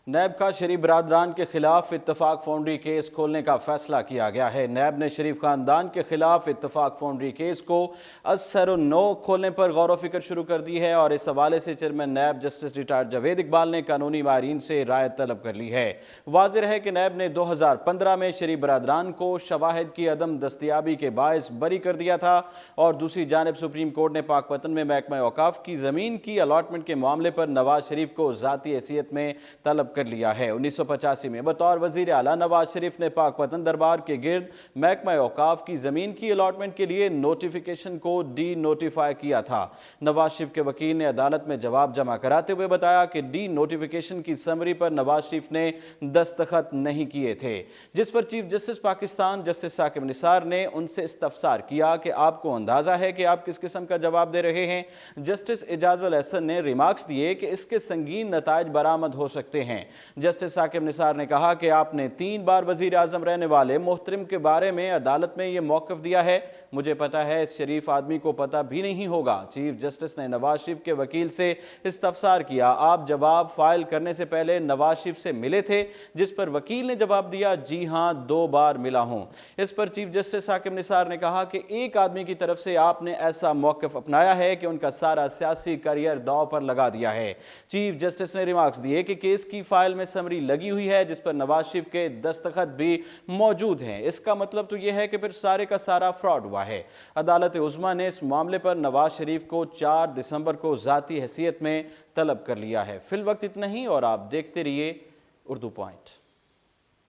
NAB کا شریف برادران کے خلاف اتفاق فاؤنڈری کیس کھولنے کا فیصلہ کیا گیا ہے۔ نیب نے شریف خاندان کے خلاف اتفاق فاؤنڈری کیس کو از سر و نو کھولنے پر غور و فکر شروع کر دی ہے اور اس حوالے سے chairman NAB justice retired Javed Iqbal نے قانونی ماہرین سے رائے طلب کر لی ہے۔ واضح ہے کہ نیب نے 2015 میں شریف برادران کو شواہد کی عدم دستیابی کے باعث بری کر دیا تھا اور دوسری جانب سپریم کورٹ نے پاک وطن میں محکمہ اوقاف کی زمین کی الاٹمنٹ کے معاملے پر نواز شریف کو ذاتی حیثیت میں طلب کر لیا ہے۔ 1985 میں بطور وزیر اعلیٰ نواز شریف نے پاک وطن دربار کے گرد محکمہ اوقاف کی زمین کی الاٹمنٹ کے لیے نوٹیفیکیشن کو ڈی نوٹیفائی کیا تھا۔ نواز شریف کے وکیل نے عدالت میں جواب جمع کراتے ہوئے بتایا کہ ڈی نوٹیفیکیشن کی سمری پر نواز شریف نے دستخط نہیں کیے تھے، جس پر chief justice Pakistan justice Saqib Nisar نے ان سے استفسار کیا کہ آپ کو اندازہ ہے کہ آپ کس قسم کا جواب دے رہے ہیں۔ جسٹس اعجاز الاحسن نے ریمارکس دیے کہ اس کے سنگین نتائج برآمد ہو سکتے ہیں۔ جسٹس ثاقب نثار نے کہا کہ آپ نے 3 بار وزیر اعظم رہنے والے محترم کے بارے میں عدالت میں یہ موقف دیا ہے، مجھے پتا ہے اس شریف آدمی کو پتہ بھی نہیں ہوگا۔ چیف جسٹس نے نواز شریف کے وکیل سے استفسار کیا، آپ جواب فائل کرنے سے پہلے نواز شریف سے ملے تھے؟ جس پر وکیل نے جواب دیا، جی ہاں 2 بار ملا ہوں۔ اس پر چیف جسٹس ثاقب نثار نے کہا کہ ایک آدمی کی طرف سے آپ نے ایسا موقف اپنایا ہے کہ ان کا سارا سیاسی کیریئر داؤ پر لگا دیا ہے۔ چیف جسٹس نے ریمارکس دیے کہ کیس کی فائل میں سمری لگی ہوئی ہے جس پر نواز شریف کے دستخط بھی موجود ہیں، اس کا مطلب تو یہ ہے کہ پھر سارے کا سارا فراڈ ہوا ہے۔ عدالت عظمیٰ نے اس معاملے پر نواز شریف کو 4 دسمبر کو ذاتی حیثیت میں طلب کر لیا ہے۔ فی الوقت اتنا ہی اور آپ دیکھتے رہیے اردو پوائنٹ۔